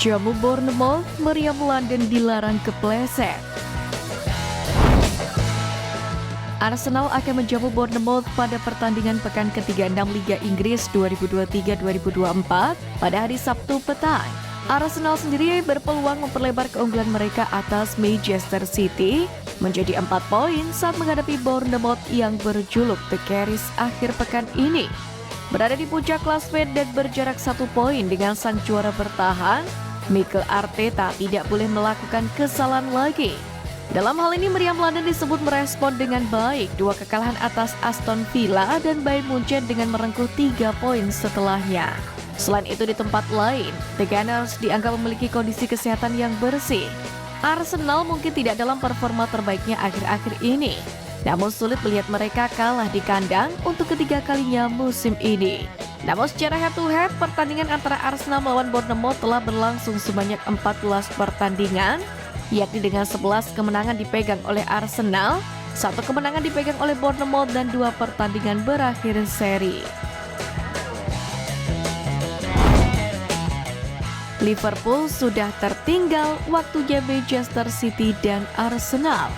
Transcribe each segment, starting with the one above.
Jamu Bournemouth, meriam London dilarang kepleset. Arsenal akan menjamu Bournemouth pada pertandingan pekan ke-36 Liga Inggris 2023-2024 pada hari Sabtu petang. Arsenal sendiri berpeluang memperlebar keunggulan mereka atas Manchester City menjadi 4 poin saat menghadapi Bournemouth yang berjuluk The Carries akhir pekan ini. Berada di puncak klasmen dan berjarak 1 poin dengan sang juara bertahan, Mikel Arteta tidak boleh melakukan kesalahan lagi. Dalam hal ini, meriam London disebut merespon dengan baik 2 kekalahan atas Aston Villa dan Bayern Munchen dengan merengkuh 3 poin setelahnya. Selain itu, di tempat lain, The Gunners dianggap memiliki kondisi kesehatan yang bersih. Arsenal mungkin tidak dalam performa terbaiknya akhir-akhir ini, namun sulit melihat mereka kalah di kandang untuk ketiga kalinya musim ini. Namun secara head-to-head, pertandingan antara Arsenal melawan Bournemouth telah berlangsung sebanyak 14 pertandingan, yakni dengan 11 kemenangan dipegang oleh Arsenal, 1 kemenangan dipegang oleh Bournemouth, dan 2 pertandingan berakhir seri. Liverpool sudah tertinggal, waktunya Manchester City dan Arsenal.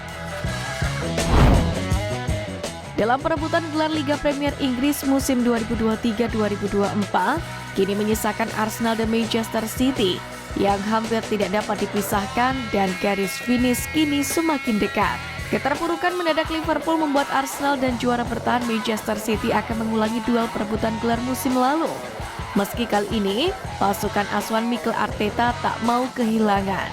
Dalam perebutan gelar Liga Premier Inggris musim 2023-2024, kini menyisakan Arsenal dan Manchester City yang hampir tidak dapat dipisahkan dan garis finish kini semakin dekat. Keterpurukan mendadak Liverpool membuat Arsenal dan juara bertahan Manchester City akan mengulangi duel perebutan gelar musim lalu. Meski kali ini, pasukan asuhan Mikel Arteta tak mau kehilangan.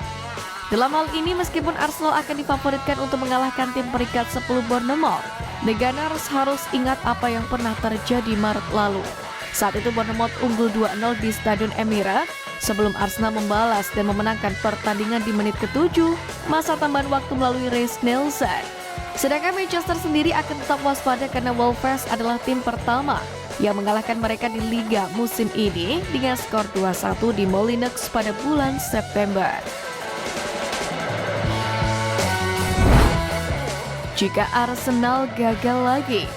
Dalam hal ini, meskipun Arsenal akan difavoritkan untuk mengalahkan tim peringkat 10 Bournemouth, The Gunners harus ingat apa yang pernah terjadi Maret lalu. Saat itu Bournemouth unggul 2-0 di Stadion Emirates, sebelum Arsenal membalas dan memenangkan pertandingan di menit ke-7, masa tambahan waktu melalui Reiss Nelson. Sedangkan Manchester sendiri akan tetap waspada karena Wolves adalah tim pertama yang mengalahkan mereka di Liga musim ini dengan skor 2-1 di Molineux pada bulan September. Jika Arsenal gagal lagi,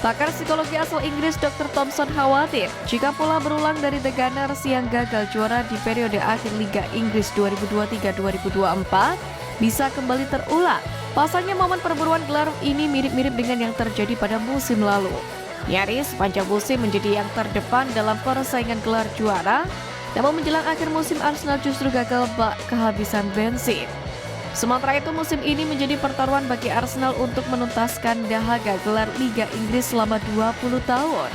pakar psikologi asal Inggris Dr. Thompson khawatir jika pola berulang dari The Gunners yang gagal juara di periode akhir Liga Inggris 2023-2024 bisa kembali terulang. Pasalnya momen perburuan gelar ini mirip-mirip dengan yang terjadi pada musim lalu. Nyaris sepanjang musim menjadi yang terdepan dalam persaingan gelar juara, namun menjelang akhir musim Arsenal justru gagal bak kehabisan bensin. Sementara itu musim ini menjadi pertaruhan bagi Arsenal untuk menuntaskan dahaga gelar Liga Inggris selama 20 tahun.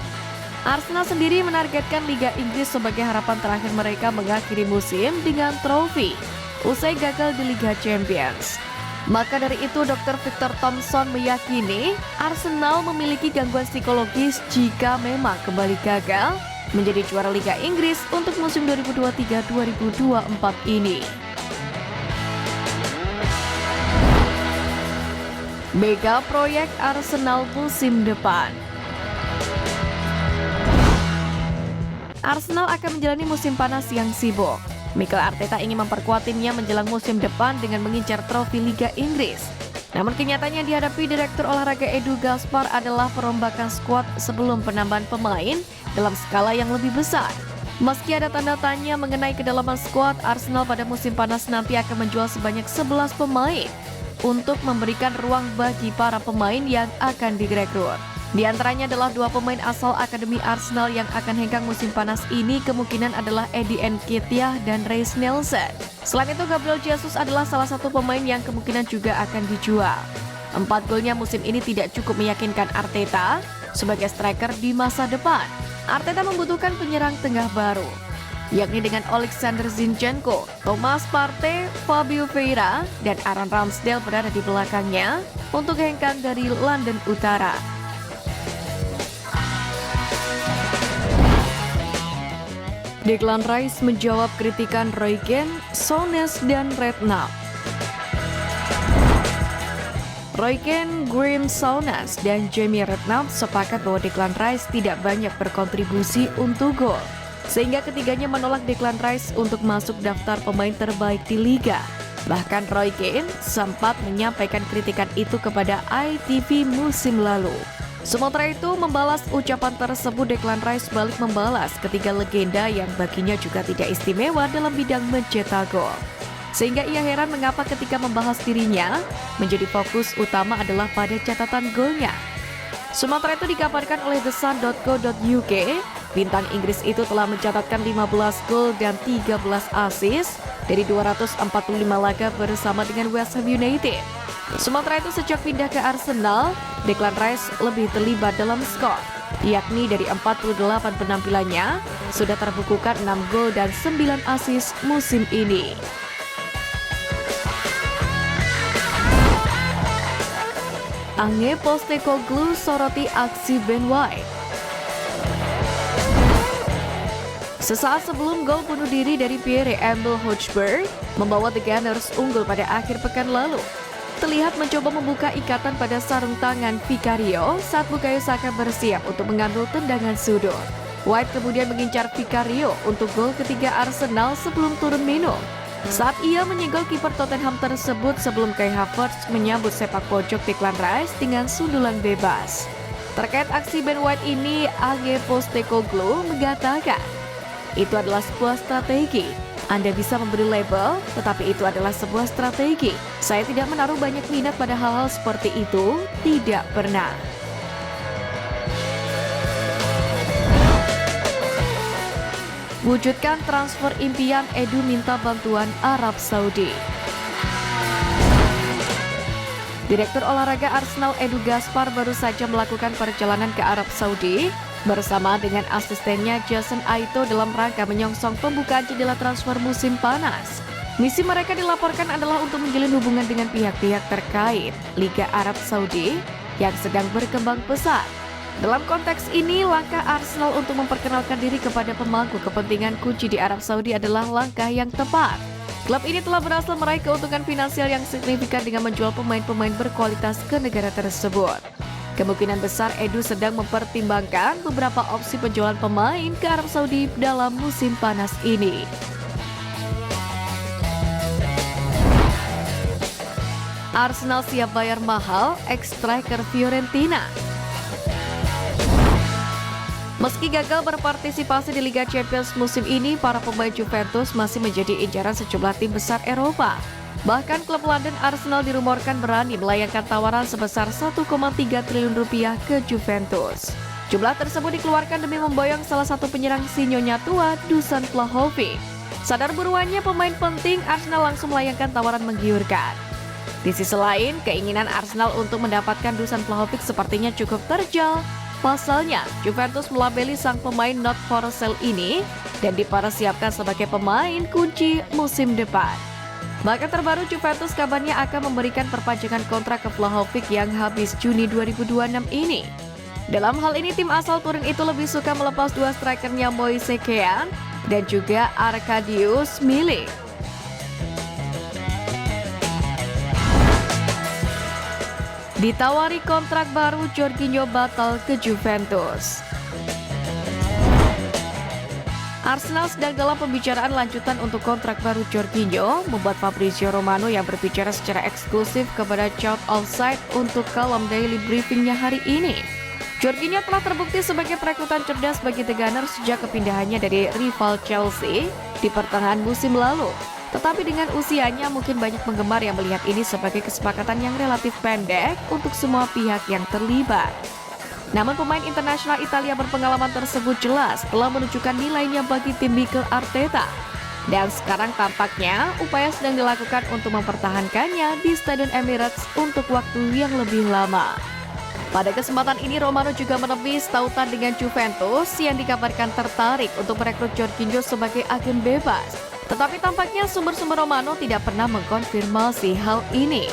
Arsenal sendiri menargetkan Liga Inggris sebagai harapan terakhir mereka mengakhiri musim dengan trofi usai gagal di Liga Champions. Maka dari itu Dr. Victor Thompson meyakini Arsenal memiliki gangguan psikologis jika memang kembali gagal menjadi juara Liga Inggris untuk musim 2023-2024 ini. Mega proyek Arsenal musim depan. Arsenal akan menjalani musim panas yang sibuk. Mikel Arteta ingin memperkuat timnya menjelang musim depan dengan mengincar trofi Liga Inggris. Namun kenyataannya dihadapi Direktur Olahraga Edu Gaspar adalah perombakan skuad sebelum penambahan pemain dalam skala yang lebih besar. Meski ada tanda tanya mengenai kedalaman skuad, Arsenal pada musim panas nanti akan menjual sebanyak 11 pemain untuk memberikan ruang bagi para pemain yang akan direkrut. Di antaranya adalah 2 pemain asal Akademi Arsenal yang akan hengkang musim panas ini, kemungkinan adalah Eddie Nketiah dan Reiss Nelson. Selain itu, Gabriel Jesus adalah salah satu pemain yang kemungkinan juga akan dijual. 4 golnya musim ini tidak cukup meyakinkan Arteta sebagai striker di masa depan. Arteta membutuhkan penyerang tengah baru, yakni dengan Alexander Zinchenko, Thomas Partey, Fabio Vieira, dan Aaron Ramsdale berada di belakangnya untuk hengkang dari London Utara. Declan Rice menjawab kritikan Roy Keane, Souness, dan Redknapp. Roy Keane, Graeme Souness, dan Jamie Redknapp sepakat bahwa Declan Rice tidak banyak berkontribusi untuk gol, sehingga ketiganya menolak Declan Rice untuk masuk daftar pemain terbaik di Liga. Bahkan Roy Keane sempat menyampaikan kritikan itu kepada ITV musim lalu. Sementara itu, membalas ucapan tersebut, Declan Rice balik membalas ketiga legenda yang baginya juga tidak istimewa dalam bidang mencetak gol. Sehingga ia heran mengapa ketika membahas dirinya, menjadi fokus utama adalah pada catatan golnya. Sementara itu dikabarkan oleh thesun.co.uk, bintang Inggris itu telah mencatatkan 15 gol dan 13 assist dari 245 laga bersama dengan West Ham United. Sementara itu sejak pindah ke Arsenal, Declan Rice lebih terlibat dalam skor, yakni dari 48 penampilannya, sudah terbukukan 6 gol dan 9 assist musim ini. Ange Postecoglou soroti aksi Ben White. Sesaat sebelum gol bunuh diri dari Pierre-Emile Hotspur membawa The Gunners unggul pada akhir pekan lalu, terlihat mencoba membuka ikatan pada sarung tangan Vicario saat Bukayo Saka bersiap untuk mengambil tendangan sudut. White kemudian mengincar Vicario untuk gol ketiga Arsenal sebelum turun minum. Saat ia menyenggol kiper Tottenham tersebut sebelum Kai Havertz menyambut sepak pojok Declan Rice dengan sundulan bebas. Terkait aksi Ben White ini, Ange Postecoglou mengatakan, itu adalah sebuah strategi. Anda bisa memberi label, tetapi itu adalah sebuah strategi. Saya tidak menaruh banyak minat pada hal-hal seperti itu, tidak pernah. Wujudkan transfer impian, Edu minta bantuan Arab Saudi. Direktur olahraga Arsenal Edu Gaspar baru saja melakukan perjalanan ke Arab Saudi bersama dengan asistennya Jason Aito dalam rangka menyongsong pembukaan jendela transfer musim panas. Misi mereka dilaporkan adalah untuk menjalin hubungan dengan pihak-pihak terkait Liga Arab Saudi yang sedang berkembang pesat. Dalam konteks ini, langkah Arsenal untuk memperkenalkan diri kepada pemangku kepentingan kunci di Arab Saudi adalah langkah yang tepat. Klub ini telah berhasil meraih keuntungan finansial yang signifikan dengan menjual pemain-pemain berkualitas ke negara tersebut. Kemungkinan besar Edu sedang mempertimbangkan beberapa opsi penjualan pemain ke Arab Saudi dalam musim panas ini. Arsenal siap bayar mahal ex-striker Fiorentina. Meski gagal berpartisipasi di Liga Champions musim ini, para pemain Juventus masih menjadi incaran sejumlah tim besar Eropa. Bahkan klub London Arsenal dirumorkan berani melayangkan tawaran sebesar 1,3 triliun rupiah ke Juventus. Jumlah tersebut dikeluarkan demi memboyong salah satu penyerang sinyonya tua, Dusan Vlahovic. Sadar buruannya pemain penting, Arsenal langsung melayangkan tawaran menggiurkan. Di sisi lain, keinginan Arsenal untuk mendapatkan Dusan Vlahovic sepertinya cukup terjal. Pasalnya, Juventus melabeli sang pemain not for sale ini dan dipersiapkan sebagai pemain kunci musim depan. Bahkan terbaru, Juventus kabarnya akan memberikan perpanjangan kontrak ke Vlahovic yang habis Juni 2026 ini. Dalam hal ini, tim asal Turin itu lebih suka melepas dua strikernya Moise Kean dan juga Arkadiusz Milik. Ditawari kontrak baru, Jorginho batal ke Juventus. Arsenal sedang dalam pembicaraan lanjutan untuk kontrak baru Jorginho, membuat Fabrizio Romano yang berbicara secara eksklusif kepada Shout Offside untuk kolom Daily Briefingnya hari ini. Jorginho telah terbukti sebagai perekrutan cerdas bagi The Gunners sejak kepindahannya dari rival Chelsea di pertengahan musim lalu. Tetapi dengan usianya, mungkin banyak penggemar yang melihat ini sebagai kesepakatan yang relatif pendek untuk semua pihak yang terlibat. Namun pemain internasional Italia berpengalaman tersebut jelas telah menunjukkan nilainya bagi tim Mikel Arteta. Dan sekarang tampaknya upaya sedang dilakukan untuk mempertahankannya di Stadion Emirates untuk waktu yang lebih lama. Pada kesempatan ini, Romano juga menepis tautan dengan Juventus yang dikabarkan tertarik untuk merekrut Jorginho sebagai agen bebas. Tetapi tampaknya sumber-sumber Romano tidak pernah mengkonfirmasi hal ini.